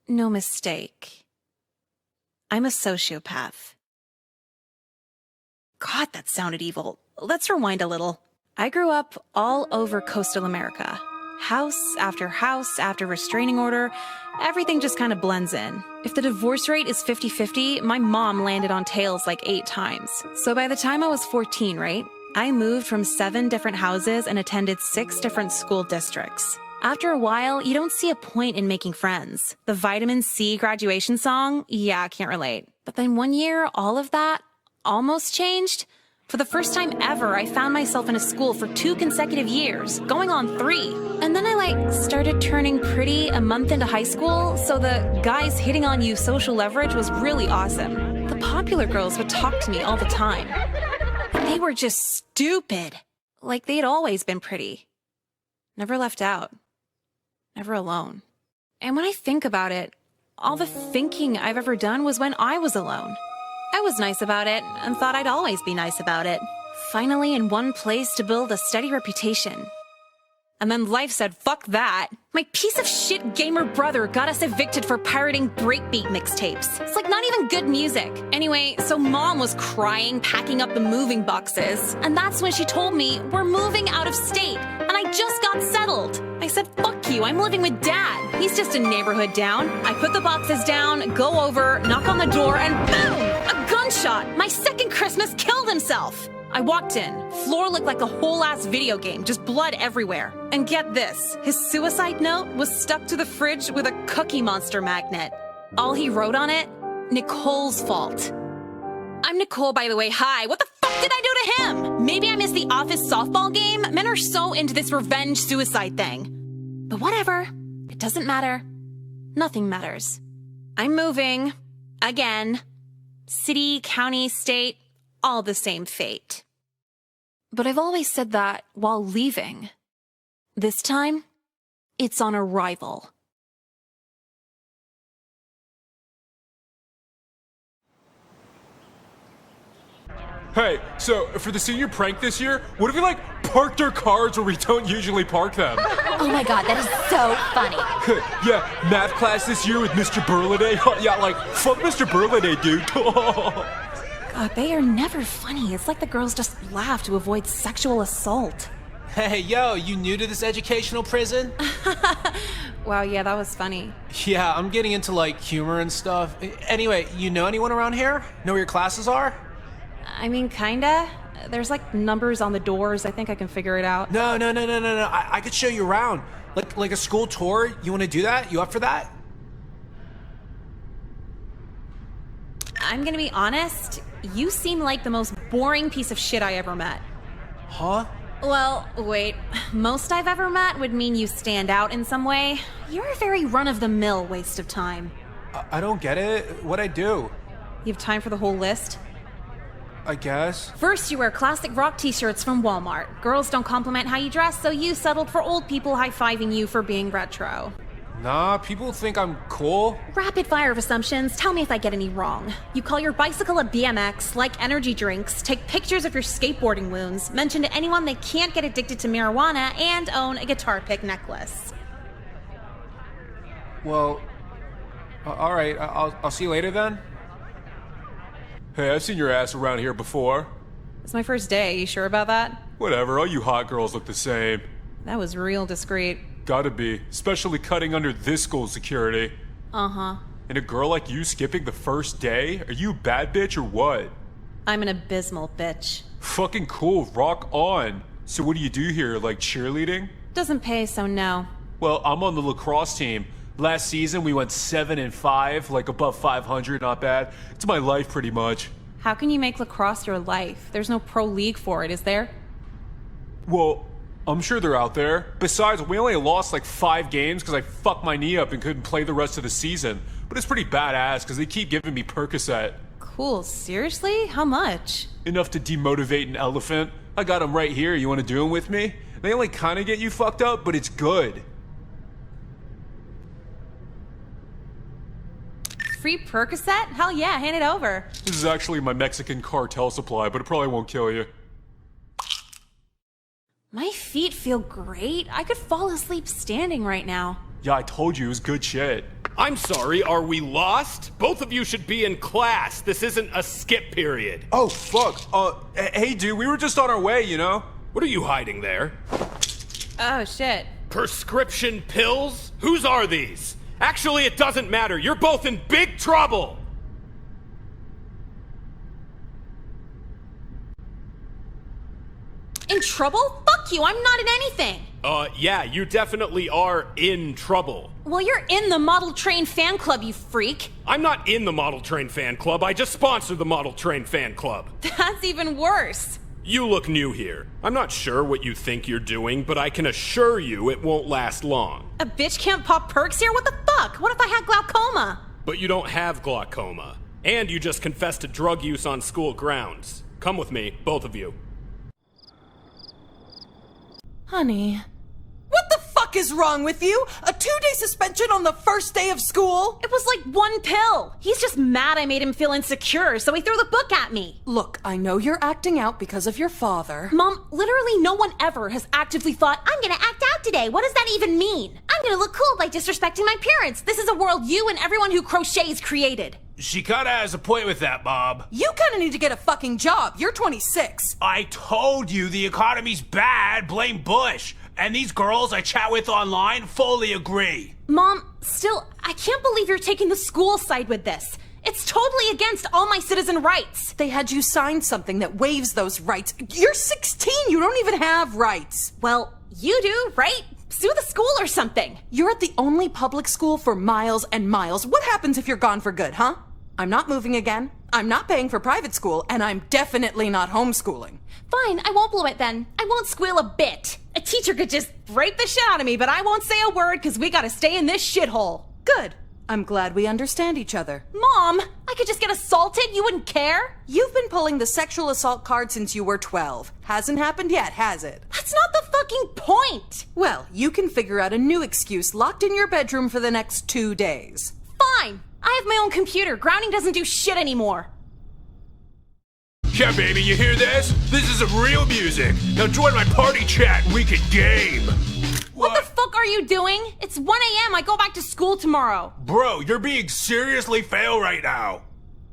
no mistake. I'm a sociopath. God, that sounded evil. Let's rewind a little. I grew up all over coastal America. House after restraining order, everything just kind of blends in. If the divorce rate is 50-50, my mom landed on tails like 8 times. So by the time I was 14, right, I moved from 7 different houses and attended 6 different school districts. After a while, you don't see a point in making friends. The Vitamin C graduation song? Yeah, I can't relate. But then one year, all of that almost changed. For the first time ever, I found myself in a school for 2 consecutive years, going on 3. And then I started turning pretty a month into high school, so the guys hitting on you social leverage was really awesome. The popular girls would talk to me all the time. They were just stupid. Like they'd always been pretty. Never left out. Never alone. And when I think about it, all the thinking I've ever done was when I was alone. I was nice about it and thought I'd always be nice about it. Finally in one place to build a steady reputation. And then life said, fuck that. My piece of shit gamer brother got us evicted for pirating breakbeat mixtapes. It's like not even good music. Anyway, so mom was crying, packing up the moving boxes. And that's when she told me, we're moving out of state. And I just got settled. I said, fuck you, I'm living with dad. He's just a neighborhood down. I put the boxes down, go over, knock on the door, and boom! A gunshot! My second Christmas killed himself! I walked in. Floor looked like a whole-ass video game, just blood everywhere. And get this, his suicide note was stuck to the fridge with a Cookie Monster magnet. All he wrote on it, Nicole's fault. I'm Nicole, by the way, hi. What the fuck did I do to him? Maybe I missed the office softball game? Men are so into this revenge suicide thing. But whatever, it doesn't matter. Nothing matters. I'm moving. Again. City, county, state, all the same fate. But I've always said that while leaving. This time, it's on arrival. Hey, so for the senior prank this year, what if we parked our cars where we don't usually park them? Oh my god, that is so funny. Yeah, math class this year with Mr. Burliday. Yeah, fuck Mr. Burliday, dude. God, they are never funny. It's like the girls just laugh to avoid sexual assault. Hey, yo, you new to this educational prison? Wow, yeah, that was funny. Yeah, I'm getting into humor and stuff. Anyway, you know anyone around here? Know where your classes are? I mean, kinda. There's numbers on the doors. I think I can figure it out. No. I could show you around. Like a school tour. You want to do that? You up for that? I'm gonna be honest. You seem like the most boring piece of shit I ever met. Huh? Well, wait. Most I've ever met would mean you stand out in some way. You're a very run-of-the-mill waste of time. I don't get it. What'd I do? You have time for the whole list? I guess. First, you wear classic rock t-shirts from Walmart. Girls don't compliment how you dress, so you settled for old people high-fiving you for being retro. Nah, people think I'm cool. Rapid fire of assumptions. Tell me if I get any wrong. You call your bicycle a BMX, like energy drinks, take pictures of your skateboarding wounds, mention to anyone they can't get addicted to marijuana, and own a guitar pick necklace. Well, alright, I'll see you later then. Hey, I've seen your ass around here before. It's my first day. You sure about that? Whatever, all you hot girls look the same. That was real discreet. Gotta be, especially cutting under this school security. Uh-huh. And a girl like you skipping the first day? Are you a bad bitch or what? I'm an abysmal bitch. Fucking cool, rock on. So what do you do here, cheerleading? Doesn't pay, so no. Well, I'm on the lacrosse team. Last season we went 7-5, above 500, not bad. It's my life pretty much. How can you make lacrosse your life? There's no pro league for it, is there? Well, I'm sure they're out there. Besides, we only lost 5 games because I fucked my knee up and couldn't play the rest of the season. But it's pretty badass because they keep giving me Percocet. Cool, seriously? How much? Enough to demotivate an elephant. I got them right here, you want to do them with me? They only kind of get you fucked up, but it's good. Free Percocet? Hell yeah, hand it over. This is actually my Mexican cartel supply, but it probably won't kill you. My feet feel great. I could fall asleep standing right now. Yeah, I told you, it was good shit. I'm sorry, are we lost? Both of you should be in class. This isn't a skip period. Oh, fuck. Hey, dude, we were just on our way, you know? What are you hiding there? Oh, shit. Prescription pills? Whose are these? Actually, it doesn't matter. You're both in big trouble. In trouble? Fuck you, I'm not in anything. Yeah, you definitely are in trouble. Well, you're in the Model Train fan club, you freak. I'm not in the Model Train fan club. I just sponsored the Model Train fan club. That's even worse. You look new here. I'm not sure what you think you're doing, but I can assure you it won't last long. A bitch can't pop perks here? What the fuck? What if I had glaucoma? But you don't have glaucoma. And you just confessed to drug use on school grounds. Come with me, both of you. Honey. What the fuck is wrong with you? A 2-day suspension on the first day of school? It was like one pill. He's just mad I made him feel insecure, so he threw the book at me. Look, I know you're acting out because of your father. Mom, literally no one ever has actively thought, I'm gonna act out today. What does that even mean? I'm gonna look cool by disrespecting my parents. This is a world you and everyone who crochets created. She kinda has a point with that, Bob. You kinda need to get a fucking job. You're 26. I told you the economy's bad, blame Bush. And these girls I chat with online fully agree. Mom, still, I can't believe you're taking the school side with this. It's totally against all my citizen rights. They had you sign something that waives those rights. You're 16. You don't even have rights. Well, you do, right? Sue the school or something. You're at the only public school for miles and miles. What happens if you're gone for good, huh? I'm not moving again. I'm not paying for private school, and I'm definitely not homeschooling. Fine, I won't blow it then. I won't squeal a bit. A teacher could just rape the shit out of me, but I won't say a word because we gotta stay in this shithole. Good. I'm glad we understand each other. Mom, I could just get assaulted. You wouldn't care? You've been pulling the sexual assault card since you were 12. Hasn't happened yet, has it? That's not the fucking point. Well, you can figure out a new excuse locked in your bedroom for the next 2 days. Fine. I have my own computer. Grounding doesn't do shit anymore. Yeah, baby, you hear this? This is some real music. Now join my party chat and we can game. What the fuck are you doing? It's 1 a.m. I go back to school tomorrow. Bro, you're being seriously fail right now.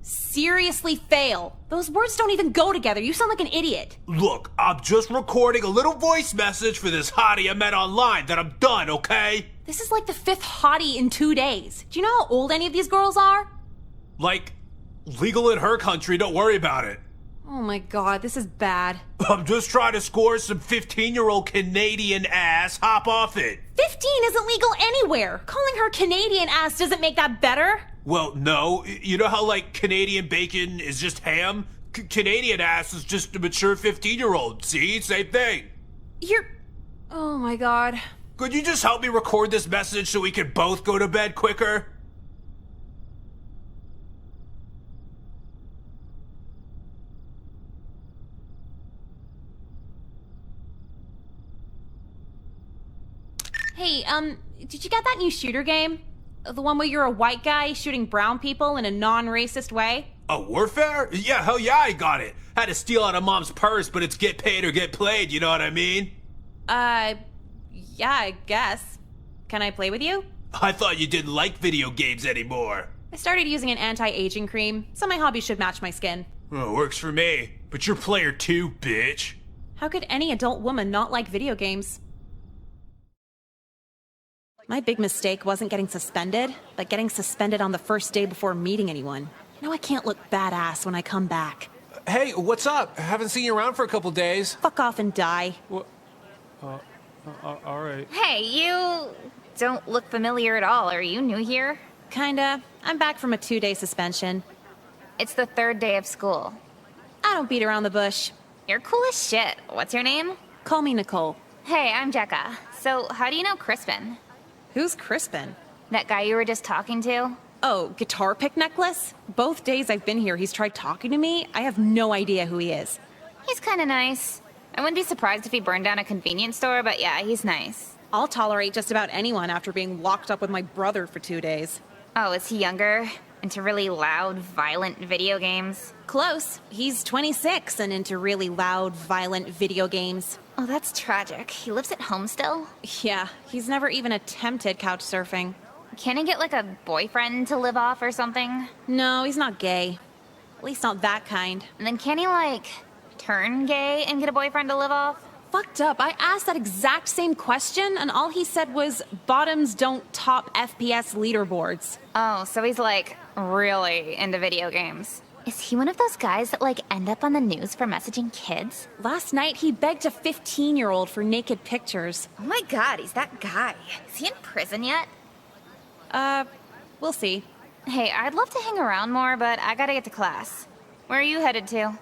Seriously fail. Those words don't even go together. You sound like an idiot. Look, I'm just recording a little voice message for this hottie I met online that I'm done, okay? This is like the 5th hottie in 2 days. Do you know how old any of these girls are? Like, legal in her country, don't worry about it. Oh my god, this is bad. I'm just trying to score some 15-year-old Canadian ass. Hop off it. 15 isn't legal anywhere. Calling her Canadian ass doesn't make that better. Well, no. You know how, like, Canadian bacon is just ham? Canadian ass is just a mature 15-year-old. See? Same thing. Oh my god. Could you just help me record this message so we can both go to bed quicker? Hey, did you get that new shooter game? The one where you're a white guy shooting brown people in a non-racist way? Oh, Warfare? Yeah, hell yeah, I got it. Had to steal out of mom's purse, but it's get paid or get played, you know what I mean? Yeah, I guess. Can I play with you? I thought you didn't like video games anymore. I started using an anti-aging cream, so my hobby should match my skin. Oh, works for me. But you're player 2, bitch. How could any adult woman not like video games? My big mistake wasn't getting suspended, but getting suspended on the first day before meeting anyone. Now I can't look badass when I come back. Hey, what's up? Haven't seen you around for a couple days. Fuck off and die. All right. Hey, you don't look familiar at all. Are you new here? Kinda. I'm back from a 2-day suspension. It's the 3rd day of school. I don't beat around the bush. You're cool as shit. What's your name? Call me Nicole. Hey, I'm Jekka. So, how do you know Crispin? Who's Crispin? That guy you were just talking to? Oh, guitar pick necklace? Both days I've been here, he's tried talking to me. I have no idea who he is. He's kinda nice. I wouldn't be surprised if he burned down a convenience store, but yeah, he's nice. I'll tolerate just about anyone after being locked up with my brother for 2 days. Oh, is he younger? Into really loud, violent video games? Close. He's 26 and into really loud, violent video games. Oh, that's tragic. He lives at home still? Yeah, he's never even attempted couch surfing. Can he get like a boyfriend to live off or something? No, he's not gay. At least not that kind. And then can he like turn gay and get a boyfriend to live off? Fucked up. I asked that exact same question, and all he said was bottoms don't top FPS leaderboards. Oh, so he's like really into video games. Is he one of those guys that like end up on the news for messaging kids? Last night, he begged a 15-year-old for naked pictures. Oh my god, he's that guy. Is he in prison yet? We'll see. Hey, I'd love to hang around more, but I gotta get to class. Where are you headed to?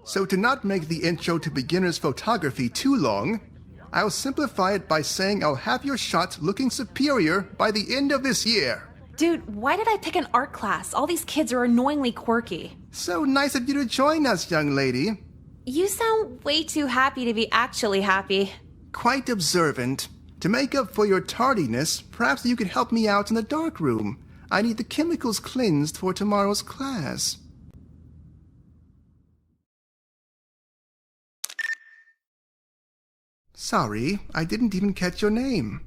So to not make the intro to beginner's photography too long, I'll simplify it by saying I'll have your shot looking superior by the end of this year. Dude, why did I pick an art class? All these kids are annoyingly quirky. So nice of you to join us, young lady. You sound way too happy to be actually happy. Quite observant. To make up for your tardiness, perhaps you could help me out in the dark room. I need the chemicals cleansed for tomorrow's class. Sorry, I didn't even catch your name.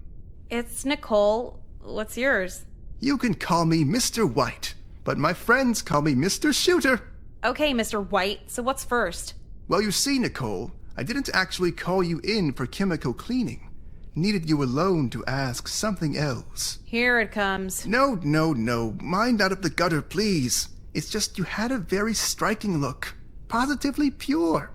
It's Nicole. What's yours? You can call me Mr. White, but my friends call me Mr. Shooter. Okay, Mr. White, so what's first? Well, you see, Nicole, I didn't actually call you in for chemical cleaning. Needed you alone to ask something else. Here it comes. No. Mind out of the gutter, please. It's just you had a very striking look. Positively pure.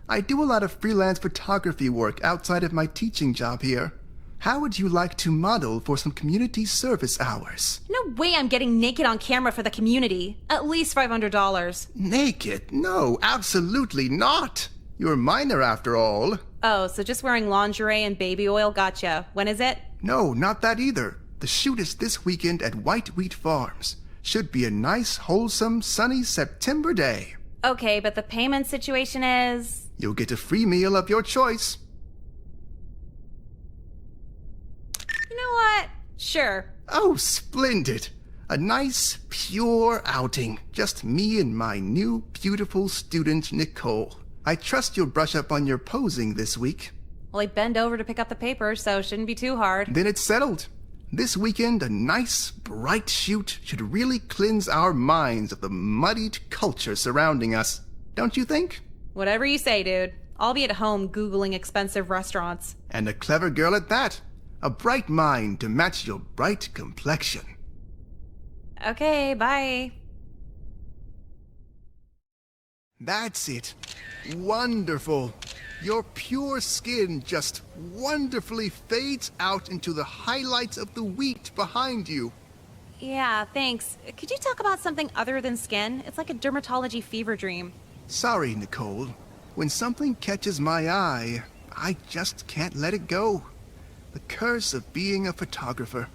I do a lot of freelance photography work outside of my teaching job here. How would you like to model for some community service hours? No way I'm getting naked on camera for the community. At least $500. Naked? No, absolutely not. You're a minor after all. Oh, so just wearing lingerie and baby oil gotcha. When is it? No, not that either. The shoot is this weekend at White Wheat Farms. Should be a nice, wholesome, sunny September day. Okay, but the payment situation is... You'll get a free meal of your choice. You know what? Sure. Oh, splendid. A nice, pure outing. Just me and my new, beautiful student, Nicole. I trust you'll brush up on your posing this week. Well, I bend over to pick up the paper, so shouldn't be too hard. Then it's settled. This weekend, a nice, bright shoot should really cleanse our minds of the muddied culture surrounding us. Don't you think? Whatever you say, dude. I'll be at home Googling expensive restaurants. And a clever girl at that. A bright mind to match your bright complexion. Okay, bye. That's it. Wonderful. Your pure skin just wonderfully fades out into the highlights of the wheat behind you. Yeah, thanks. Could you talk about something other than skin? It's like a dermatology fever dream. Sorry, Nicole. When something catches my eye, I just can't let it go. The curse of being a photographer.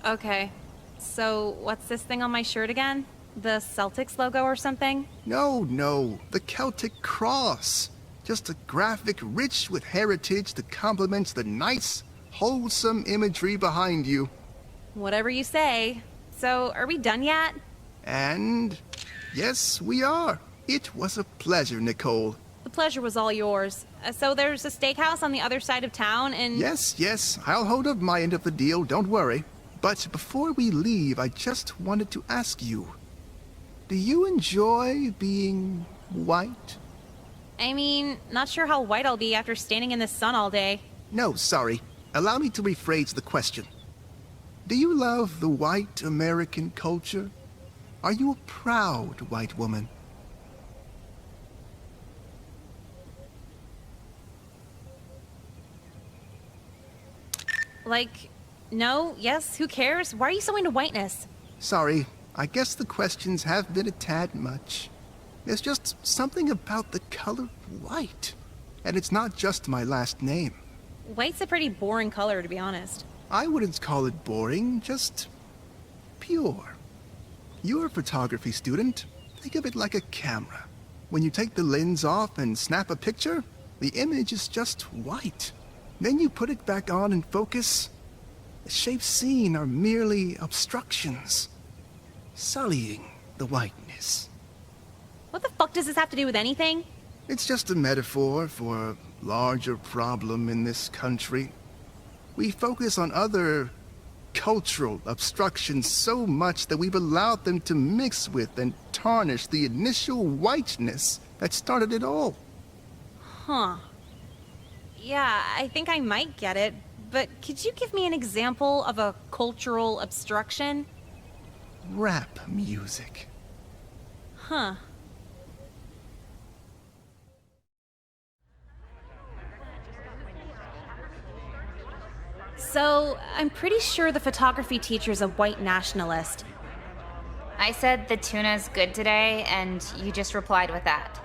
Okay. So, what's this thing on my shirt again? The Celtics logo or something? No. The Celtic Cross. Just a graphic rich with heritage that complements the nice, wholesome imagery behind you. Whatever you say. So, are we done yet? And yes, we are. It was a pleasure, Nicole. The pleasure was all yours. So there's a steakhouse on the other side of town and... Yes, I'll hold up my end of the deal, don't worry. But before we leave, I just wanted to ask you, do you enjoy being white? I mean, not sure how white I'll be after standing in the sun all day. No, sorry. Allow me to rephrase the question. Do you love the white American culture? Are you a proud white woman? Like, no, yes, who cares? Why are you so into whiteness? Sorry, I guess the questions have been a tad much. There's just something about the color white. And it's not just my last name. White's a pretty boring color, to be honest. I wouldn't call it boring, just pure. You're a photography student. Think of it like a camera. When you take the lens off and snap a picture, the image is just white. Then you put it back on and focus. The shapes seen are merely obstructions, sullying the whiteness. What the fuck does this have to do with anything? It's just a metaphor for a larger problem in this country. We focus on other cultural obstructions so much that we've allowed them to mix with and tarnish the initial whiteness that started it all. Huh. Yeah, I think I might get it, but could you give me an example of a cultural obstruction? Rap music. Huh. So, I'm pretty sure the photography teacher's a white nationalist. I said the tuna's good today, and you just replied with that.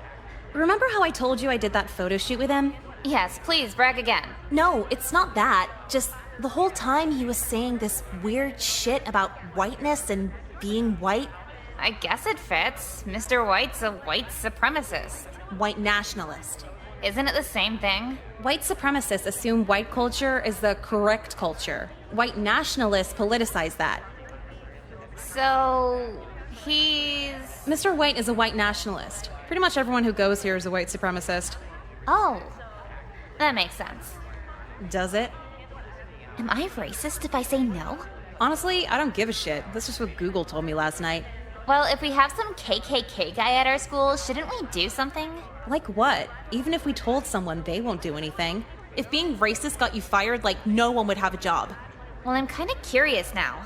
Remember how I told you I did that photo shoot with him? Yes, please, brag again. No, it's not that. Just the whole time he was saying this weird shit about whiteness and being white. I guess it fits. Mr. White's a white supremacist. White nationalist. Isn't it the same thing? White supremacists assume white culture is the correct culture. White nationalists politicize that. So, he's... Mr. White is a white nationalist. Pretty much everyone who goes here is a white supremacist. Oh, that makes sense. Does it? Am I racist if I say no? Honestly, I don't give a shit. That's just what Google told me last night. Well, if we have some KKK guy at our school, shouldn't we do something? Like what? Even if we told someone, they won't do anything. If being racist got you fired, like, no one would have a job. Well, I'm kind of curious now.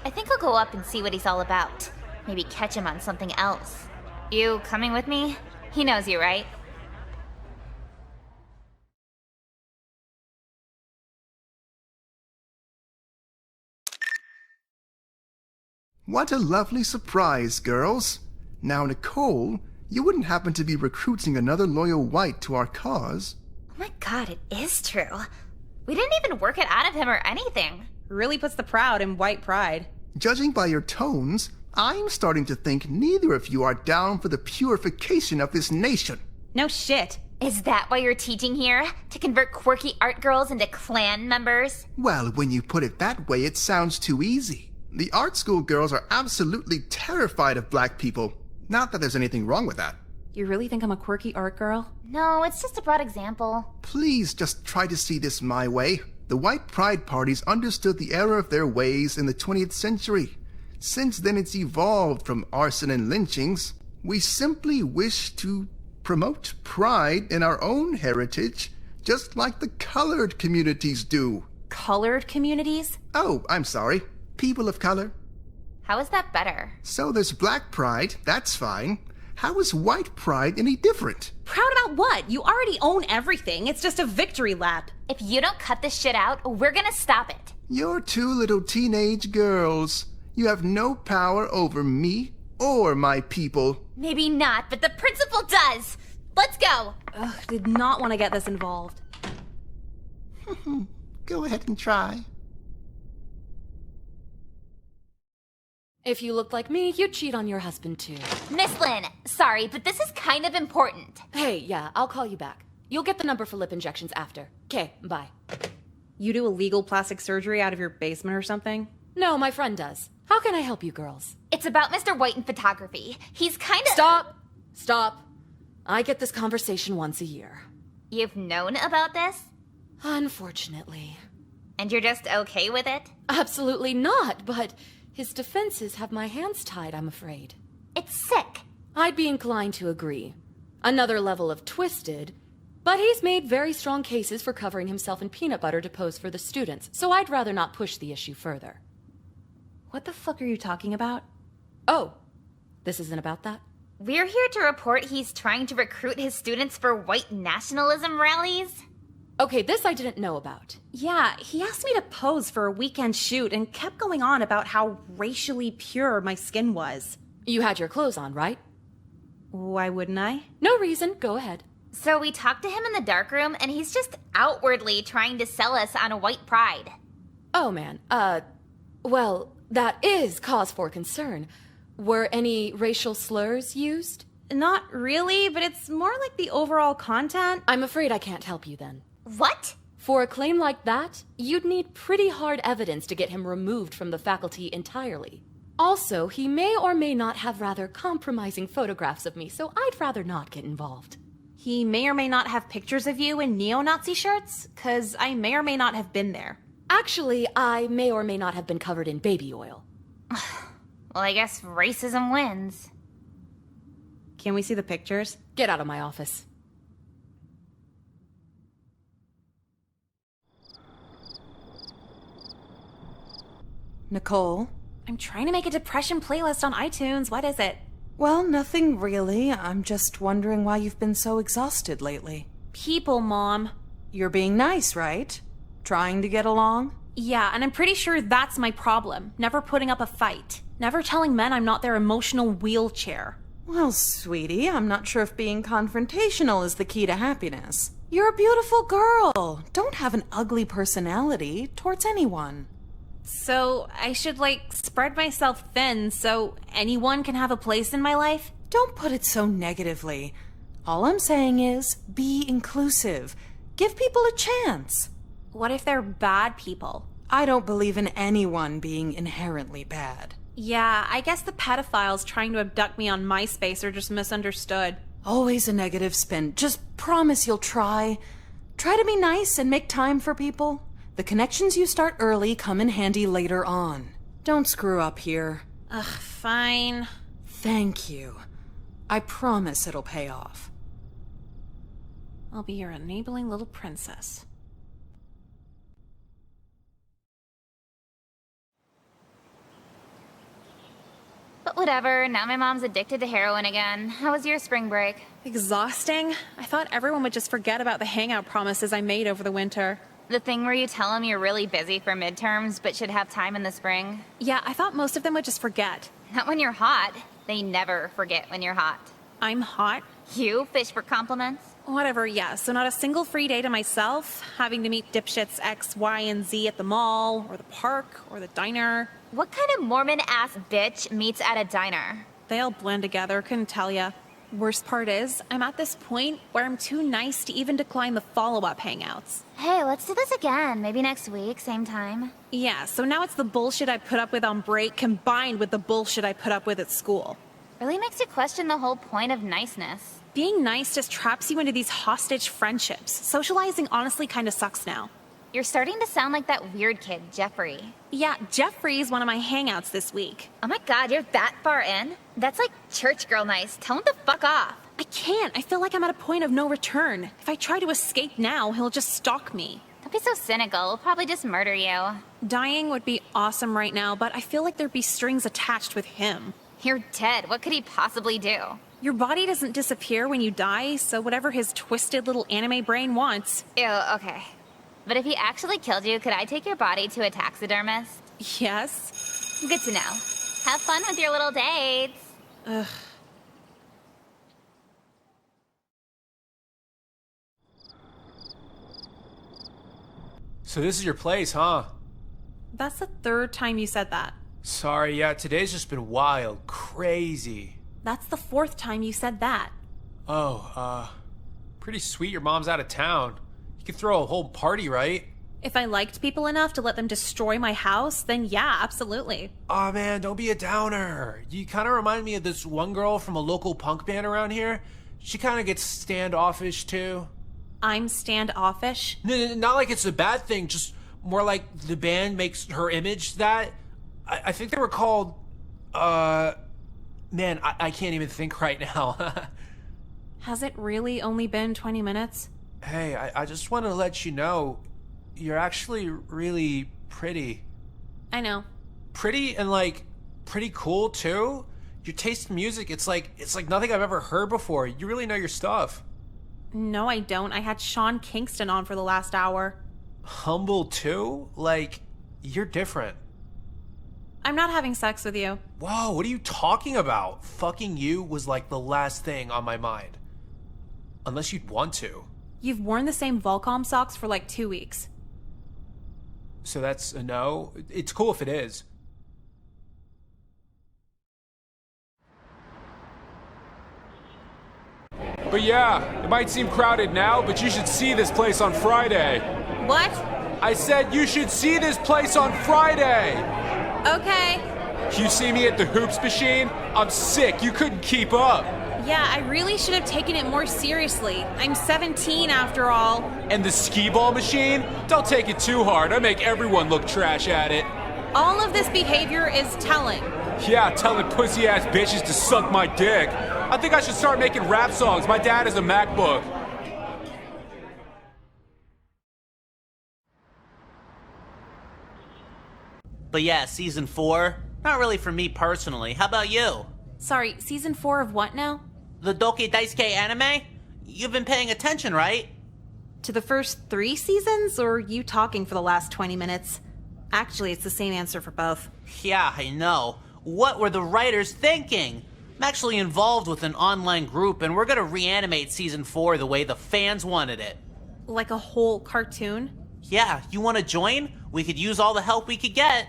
I think I'll go up and see what he's all about. Maybe catch him on something else. You coming with me? He knows you, right? What a lovely surprise, girls. Now, Nicole, you wouldn't happen to be recruiting another loyal white to our cause? Oh my god, it is true. We didn't even work it out of him or anything. Really puts the proud in white pride. Judging by your tones, I'm starting to think neither of you are down for the purification of this nation. No shit. Is that why you're teaching here? To convert quirky art girls into Klan members? Well, when you put it that way, it sounds too easy. The art school girls are absolutely terrified of black people. Not that there's anything wrong with that. You really think I'm a quirky art girl? No, it's just a broad example. Please just try to see this my way. The white pride parties understood the error of their ways in the 20th century. Since then, it's evolved from arson and lynchings. We simply wish to promote pride in our own heritage, just like the colored communities do. Colored communities? Oh, I'm sorry. People of color. How is that better? So there's black pride, that's fine. How is white pride any different? Proud about what? You already own everything. It's just a victory lap. If you don't cut this shit out, we're gonna stop it. You're two little teenage girls. You have no power over me or my people. Maybe not, but the principal does. Let's go. Ugh, did not want to get this involved. Go ahead and try. If you looked like me, you'd cheat on your husband too. Miss Lynn, sorry, but this is kind of important. Hey, yeah, I'll call you back. You'll get the number for lip injections after. Okay, bye. You do illegal plastic surgery out of your basement or something? No, my friend does. How can I help you girls? It's about Mr. White in photography. He's kind of... Stop! I get this conversation once a year. You've known about this? Unfortunately. And you're just okay with it? Absolutely not, but his defenses have my hands tied, I'm afraid. It's sick. I'd be inclined to agree. Another level of twisted, but he's made very strong cases for covering himself in peanut butter to pose for the students, so I'd rather not push the issue further. What the fuck are you talking about? Oh, this isn't about that? We're here to report he's trying to recruit his students for white nationalism rallies. Okay, this I didn't know about. Yeah, he asked me to pose for a weekend shoot and kept going on about how racially pure my skin was. You had your clothes on, right? Why wouldn't I? No reason, go ahead. So we talked to him in the darkroom, and he's just outwardly trying to sell us on a white pride. Oh man, well, that is cause for concern. Were any racial slurs used? Not really, but it's more like the overall content. I'm afraid I can't help you then. What? For a claim like that, you'd need pretty hard evidence to get him removed from the faculty entirely. Also, he may or may not have rather compromising photographs of me, so I'd rather not get involved. He may or may not have pictures of you in neo-Nazi shirts, because I may or may not have been there. Actually, I may or may not have been covered in baby oil. Well, I guess racism wins. Can we see the pictures? Get out of my office. Nicole? I'm trying to make a depression playlist on iTunes. What is it? Well, nothing really. I'm just wondering why you've been so exhausted lately. People, Mom. You're being nice, right? Trying to get along? Yeah, and I'm pretty sure that's my problem. Never putting up a fight. Never telling men I'm not their emotional wheelchair. Well, sweetie, I'm not sure if being confrontational is the key to happiness. You're a beautiful girl. Don't have an ugly personality towards anyone. So I should, spread myself thin so anyone can have a place in my life? Don't put it so negatively. All I'm saying is, be inclusive. Give people a chance. What if they're bad people? I don't believe in anyone being inherently bad. Yeah, I guess the pedophiles trying to abduct me on MySpace are just misunderstood. Always a negative spin. Just promise you'll try. Try to be nice and make time for people. The connections you start early come in handy later on. Don't screw up here. Ugh, fine. Thank you. I promise it'll pay off. I'll be your enabling little princess. But whatever, now my mom's addicted to heroin again. How was your spring break? Exhausting? I thought everyone would just forget about the hangout promises I made over the winter. The thing where you tell them you're really busy for midterms but should have time in the spring? Yeah, I thought most of them would just forget. Not when you're hot. They never forget when you're hot. I'm hot? You fish for compliments? Whatever, yeah. So not a single free day to myself, having to meet dipshits X, Y, and Z at the mall, or the park, or the diner. What kind of Mormon-ass bitch meets at a diner? They all blend together, couldn't tell ya. Worst part is, I'm at this point where I'm too nice to even decline the follow-up hangouts. Hey, let's do this again. Maybe next week, same time. Yeah, so now it's the bullshit I put up with on break combined with the bullshit I put up with at school. Really makes you question the whole point of niceness. Being nice just traps you into these hostage friendships. Socializing honestly kind of sucks now. You're starting to sound like that weird kid, Jeffrey. Yeah, Jeffrey's one of my hangouts this week. Oh my god, you're that far in? That's like church girl nice. Tell him to fuck off. I can't. I feel like I'm at a point of no return. If I try to escape now, he'll just stalk me. Don't be so cynical. He'll probably just murder you. Dying would be awesome right now, but I feel like there'd be strings attached with him. You're dead. What could he possibly do? Your body doesn't disappear when you die, so whatever his twisted little anime brain wants. Ew, okay. But if he actually killed you, could I take your body to a taxidermist? Yes. Good to know. Have fun with your little dates. Ugh. So this is your place, huh? That's the third time you said that. Sorry, yeah, today's just been wild, crazy. That's the fourth time you said that. Oh, pretty sweet your mom's out of town. You could throw a whole party, right? If I liked people enough to let them destroy my house, then yeah, absolutely. Aw, man, don't be a downer. You kind of remind me of this one girl from a local punk band around here. She kind of gets standoffish, too. I'm standoffish? No, not like it's a bad thing, just more like the band makes her image that. I think they were called, man, I can't even think right now. Has it really only been 20 minutes? Hey, I just want to let you know, you're actually really pretty. I know. Pretty and, pretty cool, too. Your taste in music, it's like nothing I've ever heard before. You really know your stuff. No, I don't. I had Sean Kingston on for the last hour. Humble, too? You're different. I'm not having sex with you. Whoa, what are you talking about? Fucking you was the last thing on my mind. Unless you'd want to. You've worn the same Volcom socks for 2 weeks. So that's a no? It's cool if it is. But yeah, it might seem crowded now, but you should see this place on Friday. What? I said you should see this place on Friday! Okay. You see me at the hoops machine? I'm sick, you couldn't keep up. Yeah, I really should have taken it more seriously. I'm 17 after all. And the skee ball machine? Don't take it too hard. I make everyone look trash at it. All of this behavior is telling. Yeah, telling pussy-ass bitches to suck my dick. I think I should start making rap songs. My dad has a MacBook. But yeah, season 4, not really for me personally. How about you? Sorry, season 4 of what now? The Doki Daisuke anime? You've been paying attention, right? To the first 3 seasons, or you talking for the last 20 minutes? Actually, it's the same answer for both. Yeah, I know. What were the writers thinking? I'm actually involved with an online group, and we're gonna reanimate season 4 the way the fans wanted it. Like a whole cartoon? Yeah, you wanna join? We could use all the help we could get.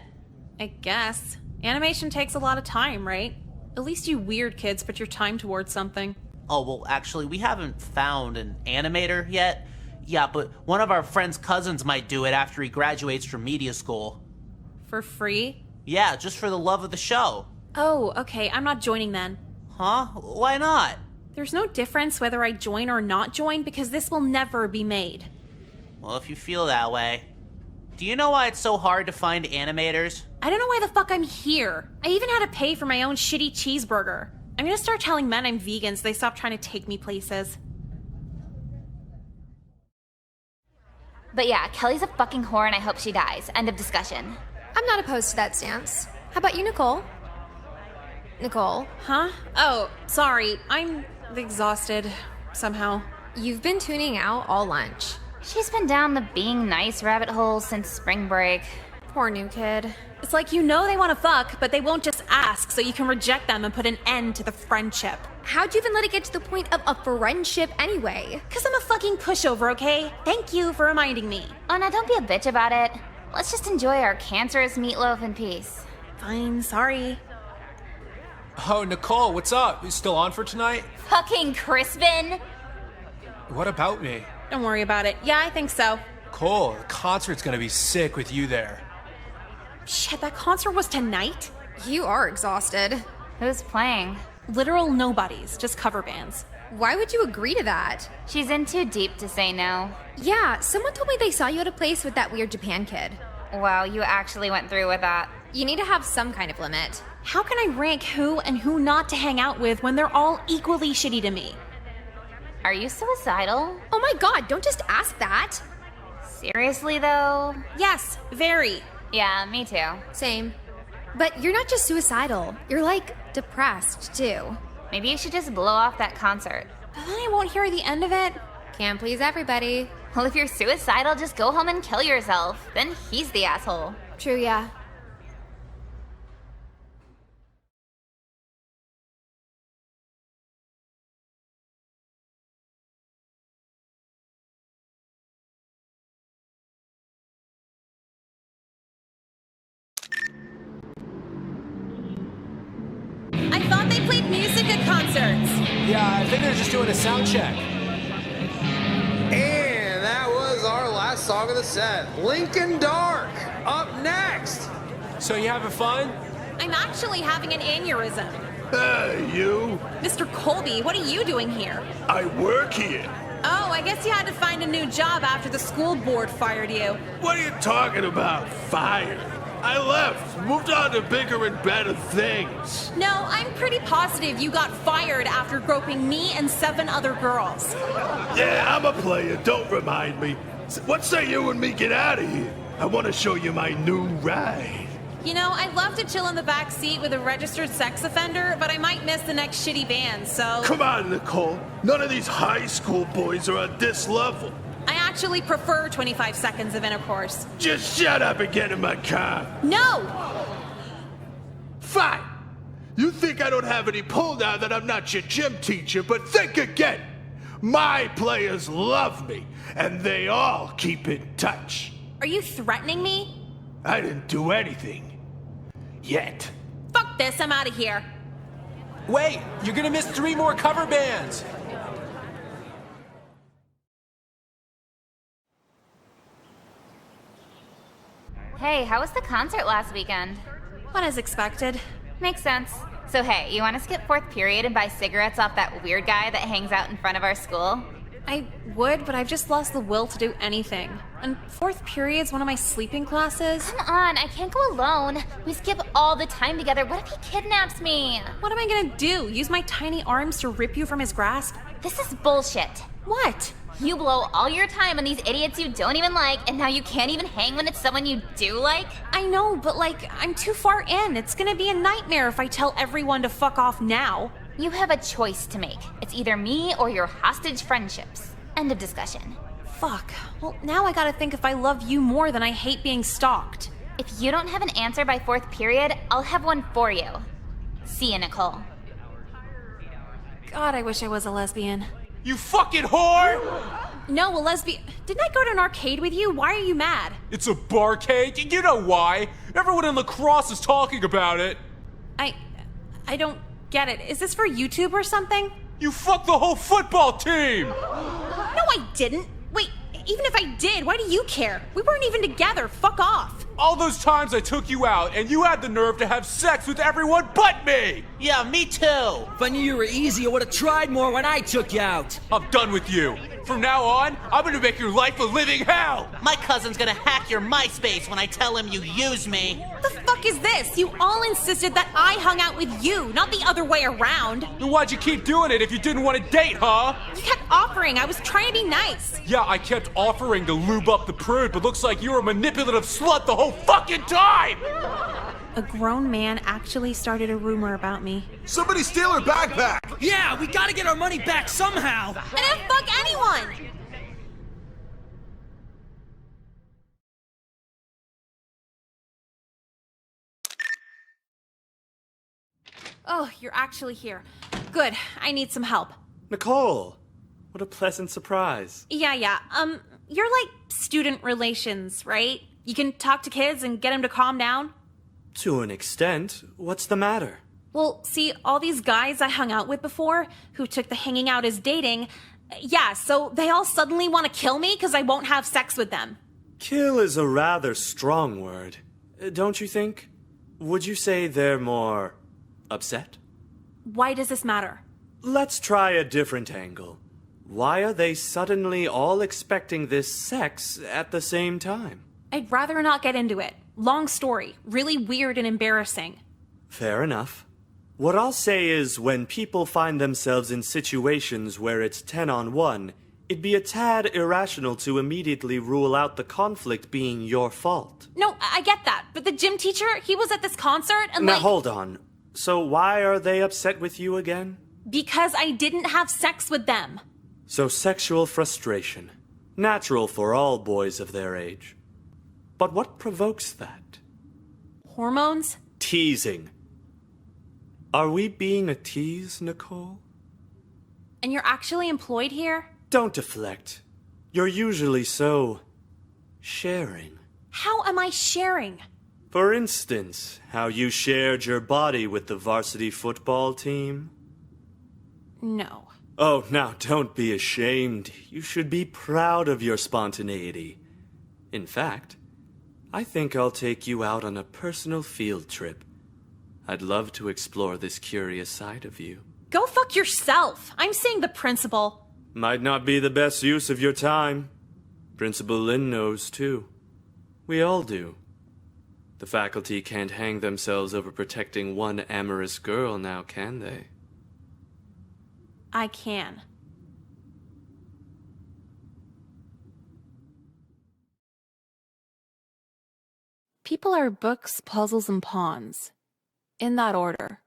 I guess. Animation takes a lot of time, right? At least you weird kids put your time towards something. Oh, well, actually, we haven't found an animator yet. Yeah, but one of our friend's cousins might do it after he graduates from media school. For free? Yeah, just for the love of the show. Oh, okay, I'm not joining then. Huh? Why not? There's no difference whether I join or not join because this will never be made. Well, if you feel that way. Do you know why it's so hard to find animators? I don't know why the fuck I'm here. I even had to pay for my own shitty cheeseburger. I'm gonna start telling men I'm vegan so they stop trying to take me places. But yeah, Kelly's a fucking whore and I hope she dies. End of discussion. I'm not opposed to that stance. How about you, Nicole? Nicole? Huh? Oh, sorry. I'm exhausted. Somehow. You've been tuning out all lunch. She's been down the being nice rabbit hole since spring break. Poor new kid. It's like you know they want to fuck, but they won't just ask, so you can reject them and put an end to the friendship. How'd you even let it get to the point of a friendship anyway? Cause I'm a fucking pushover, okay? Thank you for reminding me. Oh, now don't be a bitch about it. Let's just enjoy our cancerous meatloaf in peace. Fine, sorry. Oh, Nicole, what's up? You still on for tonight? Fucking Crispin! What about me? Don't worry about it. Yeah, I think so. Cole, the concert's gonna be sick with you there. Shit, that concert was tonight? You are exhausted. Who's playing? Literal nobodies, just cover bands. Why would you agree to that? She's in too deep to say no. Yeah, someone told me they saw you at a place with that weird Japan kid. Wow, you actually went through with that. You need to have some kind of limit. How can I rank who and who not to hang out with when they're all equally shitty to me? Are you suicidal? Oh my god, don't just ask that. Seriously, though? Yes, very. Yeah, me too. Same. But you're not just suicidal. You're like depressed, too. Maybe you should just blow off that concert. But then I won't hear the end of it. Can't please everybody. Well, if you're suicidal, just go home and kill yourself. Then he's the asshole. True, yeah. I thought they played music at concerts. Yeah, I think they're just doing a sound check. And that was our last song of the set. Linkin Dark, up next. So you having fun? I'm actually having an aneurysm. Hey, you. Mr. Colby, what are you doing here? I work here. Oh, I guess you had to find a new job after the school board fired you. What are you talking about, fired? I left, moved on to bigger and better things. No, I'm pretty positive you got fired after groping me and 7 other girls. Yeah, I'm a player, don't remind me. What say you and me get out of here? I want to show you my new ride. You know, I'd love to chill in the back seat with a registered sex offender, but I might miss the next shitty band, so... Come on, Nicole. None of these high school boys are at this level. I actually prefer 25 seconds of intercourse. Just shut up and get in my car. No! Fine. You think I don't have any pull now that I'm not your gym teacher, but think again. My players love me, and they all keep in touch. Are you threatening me? I didn't do anything. Yet. Fuck this, I'm out of here. Wait, you're gonna miss 3 more cover bands. Hey, how was the concert last weekend? What as expected. Makes sense. So hey, you want to skip 4th period and buy cigarettes off that weird guy that hangs out in front of our school? I would, but I've just lost the will to do anything. And 4th period's one of my sleeping classes. Come on, I can't go alone. We skip all the time together. What if he kidnaps me? What am I gonna do? Use my tiny arms to rip you from his grasp? This is bullshit. What? You blow all your time on these idiots you don't even like, and now you can't even hang when it's someone you do like? I know, but I'm too far in. It's gonna be a nightmare if I tell everyone to fuck off now. You have a choice to make. It's either me or your hostage friendships. End of discussion. Fuck. Well, now I gotta think if I love you more than I hate being stalked. If you don't have an answer by 4th period, I'll have one for you. See you, Nicole. God, I wish I was a lesbian. You fucking whore! No, a lesbian. Didn't I go to an arcade with you? Why are you mad? It's a barcade. You know why. Everyone in lacrosse is talking about it. I don't get it. Is this for YouTube or something? You fucked the whole football team! No, I didn't. Wait, even if I did, why do you care? We weren't even together. Fuck off. All those times I took you out, and you had the nerve to have sex with everyone but me! Yeah, me too! If I knew you were easy, I would have tried more when I took you out. I'm done with you. From now on, I'm gonna make your life a living hell! My cousin's gonna hack your MySpace when I tell him you used me. The fuck is this? You all insisted that I hung out with you, not the other way around. Then why'd you keep doing it if you didn't want to date, huh? You kept offering. I was trying to be nice. Yeah, I kept offering to lube up the prude, but looks like you were a manipulative slut the whole fucking time! A grown man actually started a rumor about me. Somebody steal her backpack! Yeah, we gotta get our money back somehow. I didn't fuck anyone! Oh, you're actually here. Good. I need some help. Nicole! What a pleasant surprise. Yeah. You're like student relations, right? You can talk to kids and get them to calm down? To an extent. What's the matter? Well, see, all these guys I hung out with before, who took the hanging out as dating, yeah, so they all suddenly want to kill me because I won't have sex with them. Kill is a rather strong word, don't you think? Would you say they're more upset? Why does this matter? Let's try a different angle. Why are they suddenly all expecting this sex at the same time? I'd rather not get into it. Long story. Really weird and embarrassing. Fair enough. What I'll say is when people find themselves in situations where it's 10-on-1, it'd be a tad irrational to immediately rule out the conflict being your fault. No, I get that. But the gym teacher, he was at this concert and Now hold on. So why are they upset with you again? Because I didn't have sex with them. So sexual frustration. Natural for all boys of their age. But what provokes that? Hormones? Teasing. Are we being a tease, Nicole? And you're actually employed here? Don't deflect. You're usually so sharing. How am I sharing? For instance, how you shared your body with the varsity football team? No. Oh, now don't be ashamed. You should be proud of your spontaneity. In fact, I think I'll take you out on a personal field trip. I'd love to explore this curious side of you. Go fuck yourself. I'm seeing the principal. Might not be the best use of your time. Principal Lin knows too. We all do. The faculty can't hang themselves over protecting one amorous girl now, can they? I can. People are books, puzzles, and pawns. In that order.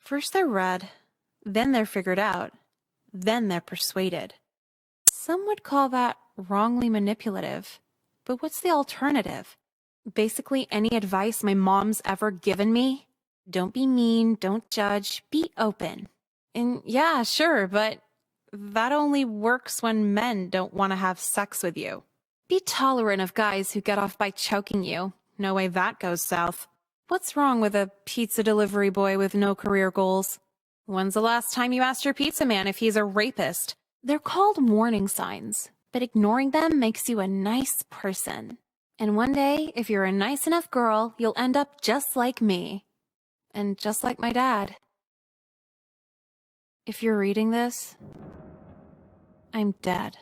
First they're read, then they're figured out, then they're persuaded. Some would call that wrongly manipulative. But what's the alternative? Basically any advice my mom's ever given me? Don't be mean, don't judge, be open. And yeah, sure, but that only works when men don't want to have sex with you. Be tolerant of guys who get off by choking you. No way that goes south. What's wrong with a pizza delivery boy with no career goals? When's the last time you asked your pizza man if he's a rapist? They're called warning signs, but ignoring them makes you a nice person. And one day, if you're a nice enough girl, you'll end up just like me. and just like my dad. If you're reading this, I'm dead.